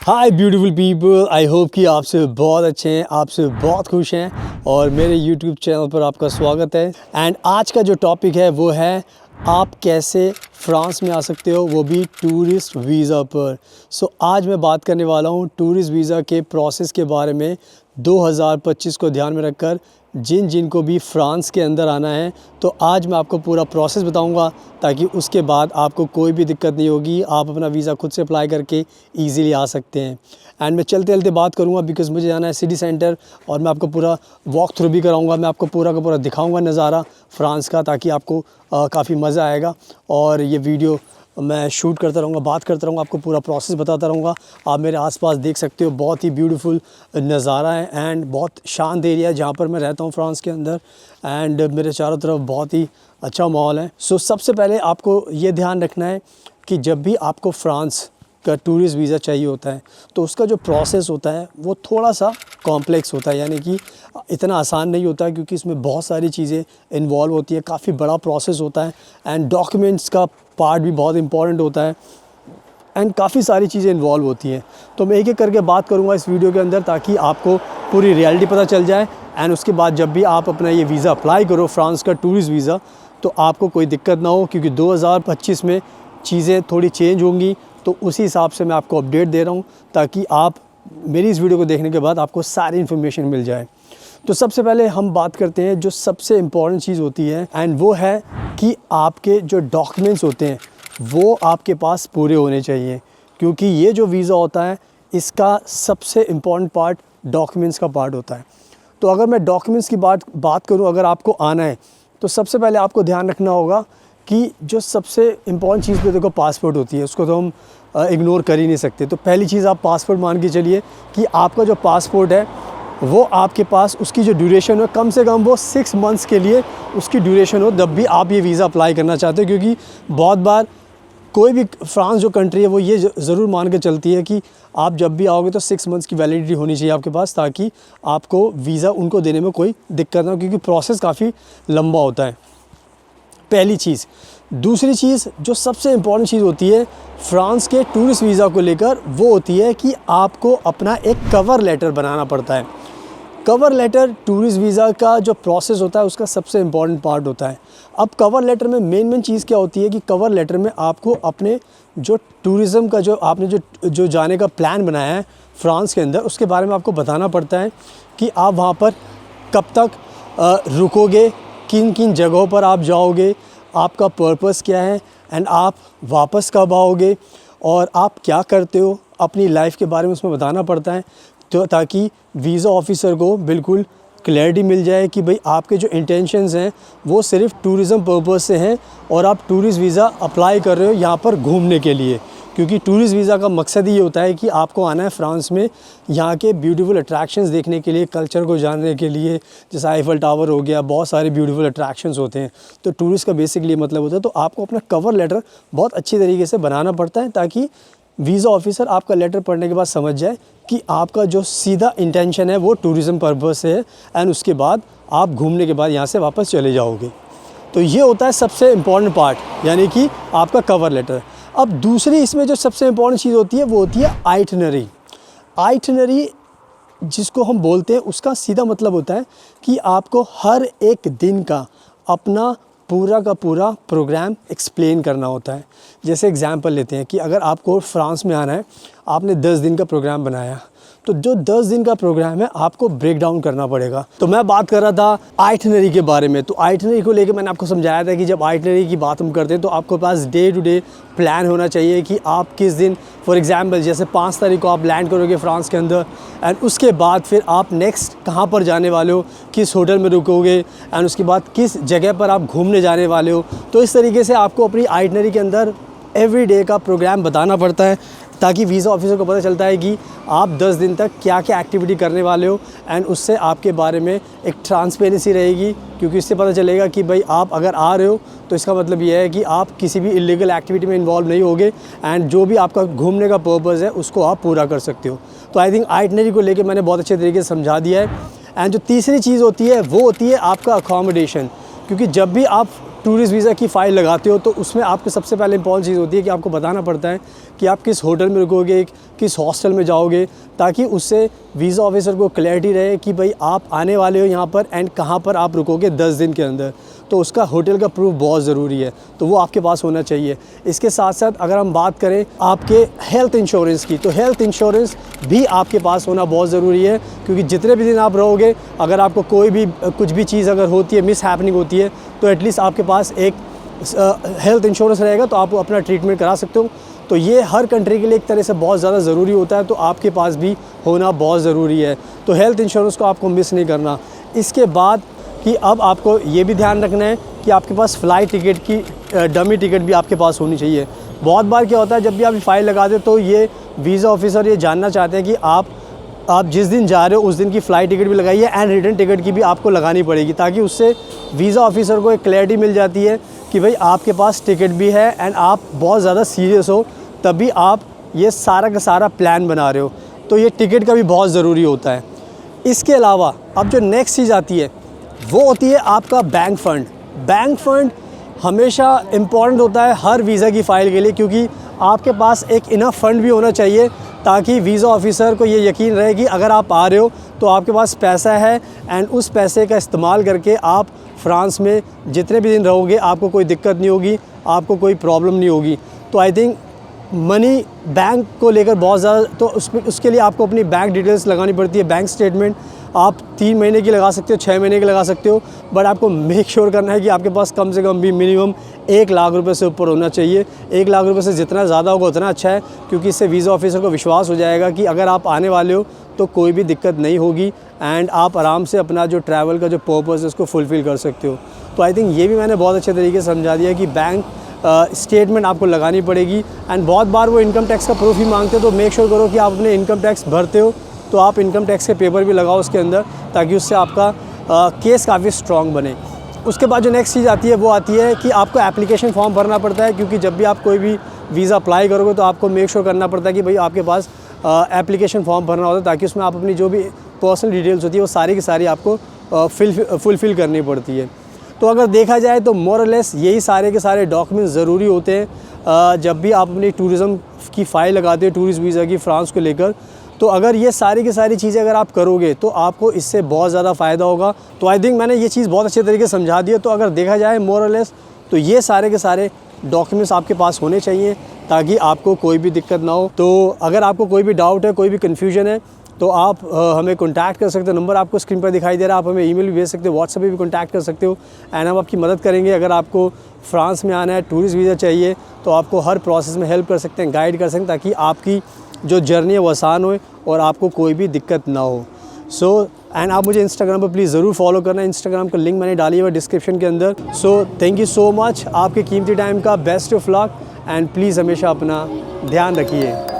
Hi beautiful people, I hope कि आपसे बहुत अच्छे हैं, आपसे बहुत खुश हैं और मेरे यूट्यूब चैनल पर आपका स्वागत है। एंड आज का जो टॉपिक है वो है आप कैसे फ्रांस में आ सकते हो, वो भी टूरिस्ट वीज़ा पर। सो आज मैं बात करने वाला हूँ टूरिस्ट वीज़ा के प्रोसेस के बारे में 2025 को ध्यान में रखकर जिन को भी फ्रांस के अंदर आना है। तो आज मैं आपको पूरा प्रोसेस बताऊंगा ताकि उसके बाद आपको कोई भी दिक्कत नहीं होगी, आप अपना वीज़ा खुद से अप्लाई करके इजीली आ सकते हैं। एंड मैं चलते चलते बात करूंगा बिकॉज़ मुझे जाना है सिटी सेंटर और मैं आपको पूरा वॉक थ्रू भी कराऊंगा, मैं आपको पूरा का पूरा दिखाऊंगा नज़ारा फ्रांस का, ताकि आपको काफ़ी मज़ा आएगा। और ये वीडियो मैं शूट करता रहूँगा, बात करता रहूँगा, आपको पूरा प्रोसेस बताता रहूँगा। आप मेरे आसपास देख सकते हो, बहुत ही ब्यूटीफुल नज़ारा है एंड बहुत शांत एरिया है जहाँ पर मैं रहता हूँ फ्रांस के अंदर। एंड मेरे चारों तरफ बहुत ही अच्छा माहौल है। सो सबसे पहले आपको ये ध्यान रखना है कि जब भी आपको फ्रांस का टूरिस्ट वीज़ा चाहिए होता है तो उसका जो प्रोसेस होता है वो थोड़ा सा कॉम्प्लेक्स होता है, यानी कि इतना आसान नहीं होता है, क्योंकि इसमें बहुत सारी चीज़ें इन्वॉल्व होती है, काफ़ी बड़ा प्रोसेस होता है। एंड डॉक्यूमेंट्स का पार्ट भी बहुत इंपॉर्टेंट होता है एंड काफ़ी सारी चीज़ें इन्वॉल्व होती हैं। तो मैं एक एक करके बात करूँगा इस वीडियो के अंदर ताकि आपको पूरी रियलिटी पता चल जाए। एंड उसके बाद जब भी आप अपना ये वीज़ा अप्लाई करो, फ्रांस का टूरिस्ट वीज़ा, तो आपको कोई दिक्कत ना हो, क्योंकि 2025 में चीज़ें थोड़ी चेंज होंगी। तो उसी हिसाब से मैं आपको अपडेट दे रहा हूँ ताकि आप मेरी इस वीडियो को देखने के बाद आपको सारी इन्फॉर्मेशन मिल जाए। तो सबसे पहले हम बात करते हैं जो सबसे इम्पॉर्टेंट चीज़ होती है, एंड वो है कि आपके जो डॉक्यूमेंट्स होते हैं वो आपके पास पूरे होने चाहिए, क्योंकि ये जो वीज़ा होता है इसका सबसे इम्पॉर्टेंट पार्ट डॉक्यूमेंट्स का पार्ट होता है। तो अगर मैं डॉक्यूमेंट्स की बात करूँ, अगर आपको आना है तो सबसे पहले आपको ध्यान रखना होगा कि जो सबसे इम्पॉर्टेंट चीज़ पे देखो पासपोर्ट होती है, उसको तो हम इग्नोर कर ही नहीं सकते। तो पहली चीज़ आप पासपोर्ट मान के चलिए कि आपका जो पासपोर्ट है वो आपके पास, उसकी जो ड्यूरेशन हो कम से कम वो 6 मंथ्स के लिए उसकी ड्यूरेशन हो, जब भी आप ये वीज़ा अप्लाई करना चाहते हो। क्योंकि बहुत बार कोई भी फ्रांस जो कंट्री है वो ये ज़रूर मान के चलती है कि आप जब भी आओगे तो 6 मंथ्स की वैलिडिटी होनी चाहिए आपके पास, ताकि आपको वीज़ा उनको देने में कोई दिक्कत ना हो, क्योंकि प्रोसेस काफ़ी लंबा होता है। पहली चीज़। दूसरी चीज़ जो सबसे इम्पॉर्टेंट चीज़ होती है फ्रांस के टूरिस्ट वीज़ा को लेकर, वो होती है कि आपको अपना एक कवर लेटर बनाना पड़ता है। कवर लेटर टूरिस्ट वीज़ा का जो प्रोसेस होता है उसका सबसे इम्पॉर्टेंट पार्ट होता है। अब कवर लेटर में मेन चीज़ क्या होती है कि कवर लेटर में आपको अपने जो टूरिज़म का जो आपने जो जाने का प्लान बनाया है फ्रांस के अंदर, उसके बारे में आपको बताना पड़ता है कि आप वहाँ पर कब तक रुकोगे, किन किन जगहों पर आप जाओगे, आपका पर्पस क्या है एंड आप वापस कब आओगे और आप क्या करते हो, अपनी लाइफ के बारे में उसमें बताना पड़ता है। तो ताकि वीज़ा ऑफिसर को बिल्कुल क्लैरिटी मिल जाए कि भाई आपके जो इंटेंशंस हैं वो सिर्फ टूरिज़म पर्पस से हैं और आप टूरिस्ट वीज़ा अप्लाई कर रहे हो यहाँ पर घूमने के लिए। क्योंकि टूरिस्ट वीज़ा का मकसद ही होता है कि आपको आना है फ्रांस में यहाँ के ब्यूटीफुल अट्रैक्शंस देखने के लिए, कल्चर को जानने के लिए। जैसे आईफल टावर हो गया, बहुत सारे ब्यूटीफुल अट्रैक्शंस होते हैं। तो टूरिस्ट का बेसिकली मतलब होता है, तो आपको अपना कवर लेटर बहुत अच्छी तरीके से बनाना पड़ता है ताकि वीज़ा ऑफिसर आपका लेटर पढ़ने के बाद समझ जाए कि आपका जो सीधा इंटेंशन है वो टूरिज़म पर्पस से है एंड उसके बाद आप घूमने के बाद यहाँ से वापस चले जाओगे। तो ये होता है सबसे इम्पॉर्टेंट पार्ट, यानी कि आपका कवर लेटर। अब दूसरी इसमें जो सबसे इम्पॉर्टेंट चीज़ होती है वो होती है आइटिनरी। आइटिनरी जिसको हम बोलते हैं, उसका सीधा मतलब होता है कि आपको हर एक दिन का अपना पूरा का पूरा प्रोग्राम एक्सप्लेन करना होता है। जैसे एग्जांपल लेते हैं कि अगर आपको फ्रांस में आना है, आपने 10 दिन का प्रोग्राम बनाया, तो जो 10 दिन का प्रोग्राम है आपको ब्रेक डाउन करना पड़ेगा। तो मैं बात कर रहा था आइटनरी के बारे में। तो आइटनरी को लेकर मैंने आपको समझाया था कि जब आइटनरी की बात हम करते हैं तो आपके पास डे टू डे प्लान होना चाहिए कि आप किस दिन, फॉर एग्जांपल जैसे 5 तारीख को आप लैंड करोगे फ्रांस के अंदर, एंड उसके बाद फिर आप नेक्स्ट कहाँ पर जाने वाले हो, किस होटल में रुकोगे, एंड उसके बाद किस जगह पर आप घूमने जाने वाले हो। तो इस तरीके से आपको अपनी आइटनरी के अंदर एवरी डे का प्रोग्राम बताना पड़ता है, ताकि वीज़ा ऑफिसर को पता चलता है कि आप 10 दिन तक क्या क्या एक्टिविटी करने वाले हो, एंड उससे आपके बारे में एक ट्रांसपेरेंसी रहेगी। क्योंकि इससे पता चलेगा कि भाई आप अगर आ रहे हो तो इसका मतलब ये है कि आप किसी भी इलीगल एक्टिविटी में इन्वॉल्व नहीं होगे, एंड जो भी आपका घूमने का पर्पज़ है उसको आप पूरा कर सकते हो। तो आई थिंक आइटनरी को लेके मैंने बहुत अच्छे तरीके से समझा दिया है। एंड जो तीसरी चीज़ होती है वो होती है आपका अकोमोडेशन। क्योंकि जब भी आप टूरिस्ट वीज़ा की फ़ाइल लगाते हो तो उसमें आपको सबसे पहले इंपॉर्टेंट चीज़ होती है कि आपको बताना पड़ता है कि आप किस होटल में रुकोगे, किस हॉस्टल में जाओगे, ताकि उससे वीज़ा ऑफिसर को क्लैरिटी रहे कि भाई आप आने वाले हो यहाँ पर एंड कहाँ पर आप रुकोगे 10 दिन के अंदर। तो उसका होटल का प्रूफ बहुत ज़रूरी है, तो वो आपके पास होना चाहिए। इसके साथ साथ अगर हम बात करें आपके हेल्थ इंश्योरेंस की, तो हेल्थ इंश्योरेंस भी आपके पास होना बहुत ज़रूरी है। क्योंकि जितने भी दिन आप रहोगे, अगर आपको कोई भी कुछ भी चीज़ अगर होती है, मिस हैपनिंग होती है, तो एटलीस्ट आपके पास एक हेल्थ इंश्योरेंस रहेगा, तो आप अपना ट्रीटमेंट करा सकते हो। तो ये हर कंट्री के लिए एक तरह से बहुत ज़्यादा ज़रूरी होता है, तो आपके पास भी होना बहुत ज़रूरी है। तो हेल्थ इंश्योरेंस को आपको मिस नहीं करना। इसके बाद कि अब आपको ये भी ध्यान रखना है कि आपके पास फ़्लाइट टिकट की डमी टिकट भी आपके पास होनी चाहिए। बहुत बार क्या होता है, जब भी आप फ़ाइल लगाते हो तो ये वीज़ा ऑफिसर ये जानना चाहते हैं कि आप जिस दिन जा रहे हो उस दिन की फ़्लाइट टिकट भी लगाइए, एंड रिटर्न टिकट की भी आपको लगानी पड़ेगी, ताकि उससे वीज़ा ऑफिसर को एक क्लैरिटी मिल जाती है कि भाई आपके पास टिकट भी है एंड आप बहुत ज़्यादा सीरियस हो, तभी आप ये सारा का सारा प्लान बना रहे हो। तो ये टिकट का भी बहुत ज़रूरी होता है। इसके अलावा अब जो नेक्स्ट चीज़ आती है वो होती है आपका बैंक फ़ंड। बैंक फ़ंड हमेशा इम्पॉर्टेंट होता है हर वीज़ा की फ़ाइल के लिए, क्योंकि आपके पास एक इनफ फ़ंड भी होना चाहिए, ताकि वीज़ा ऑफिसर को ये यकीन रहे कि अगर आप आ रहे हो तो आपके पास पैसा है, एंड उस पैसे का इस्तेमाल करके आप फ्रांस में जितने भी दिन रहोगे आपको कोई दिक्कत नहीं होगी, आपको कोई प्रॉब्लम नहीं होगी। तो आई थिंक मनी बैंक को लेकर बहुत ज़्यादा, तो उसके लिए आपको अपनी बैंक डिटेल्स लगानी पड़ती है। बैंक स्टेटमेंट आप 3 महीने की लगा सकते हो, 6 महीने की लगा सकते हो, बट आपको मेक श्योर करना है कि आपके पास कम से कम भी मिनिमम 1 लाख रुपए से ऊपर होना चाहिए। 1 लाख रुपए से जितना ज़्यादा होगा उतना अच्छा है, क्योंकि इससे वीज़ा ऑफिसर को विश्वास हो जाएगा कि अगर आप आने वाले हो तो कोई भी दिक्कत नहीं होगी, एंड आप आराम से अपना जो ट्रैवल का जो पर्पज़ है उसको फुलफ़िल कर सकते हो। तो आई थिंक ये भी मैंने बहुत अच्छे तरीके से समझा दिया कि बैंक स्टेटमेंट आपको लगानी पड़ेगी, एंड बहुत बार वो इनकम टैक्स का प्रूफ ही मांगते हो, तो मेक श्योर करो कि आप अपने इनकम टैक्स भरते हो, तो आप इनकम टैक्स के पेपर भी लगाओ उसके अंदर, ताकि उससे आपका केस काफ़ी स्ट्रॉन्ग बने। उसके बाद जो नेक्स्ट चीज़ आती है वो आती है कि आपको एप्लीकेशन फॉर्म भरना पड़ता है, क्योंकि जब भी आप कोई भी वीज़ा अप्लाई करोगे तो आपको मेक श्योर करना पड़ता है कि भाई आपके पास एप्लीकेशन फॉर्म भरना होता है, ताकि उसमें आप अपनी जो भी पर्सनल डिटेल्स होती है वो सारी की सारी आपको फुलफ़िल करनी पड़ती है। तो अगर देखा जाए तो मोर और लेस यही सारे के सारे डॉक्यूमेंट्स ज़रूरी होते हैं जब भी आप अपनी टूरिज़म की फ़ाइल लगाते हो टूरिस्ट वीज़ा की फ्रांस को लेकर। तो अगर ये सारी की सारी चीज़ें अगर आप करोगे तो आपको इससे बहुत ज़्यादा फ़ायदा होगा। तो आई थिंक मैंने ये चीज़ बहुत अच्छे तरीके से समझा दी है। तो अगर देखा जाए मोर और लेस तो ये सारे के सारे डॉक्यूमेंट्स आपके पास होने चाहिए, ताकि आपको कोई भी दिक्कत ना हो। तो अगर आपको कोई भी डाउट है, कोई भी कन्फ्यूजन है, तो आप हमें कॉन्टैक्ट कर सकते हो। नंबर आपको स्क्रीन पर दिखाई दे रहा है, आप हमें ईमेल भी भेज सकते हो, व्हाट्सएप पे भी कॉन्टैक्ट कर सकते हो, एंड हम आपकी मदद करेंगे। अगर आपको फ्रांस में आना है, टूरिस्ट वीज़ा चाहिए, तो आपको हर प्रोसेस में हेल्प कर सकते हैं, गाइड कर सकते हैं, ताकि आपकी जो जर्नी है वो आसान हो और आपको कोई भी दिक्कत ना हो। एंड आप मुझे इंस्टाग्राम पर प्लीज़ ज़रूर फॉलो करना। इंस्टाग्राम का लिंक मैंने डाली हुआ डिस्क्रिप्शन के अंदर। थैंक यू सो मच आपके कीमती टाइम का। Best of luck, and please हमेशा अपना ध्यान रखिए।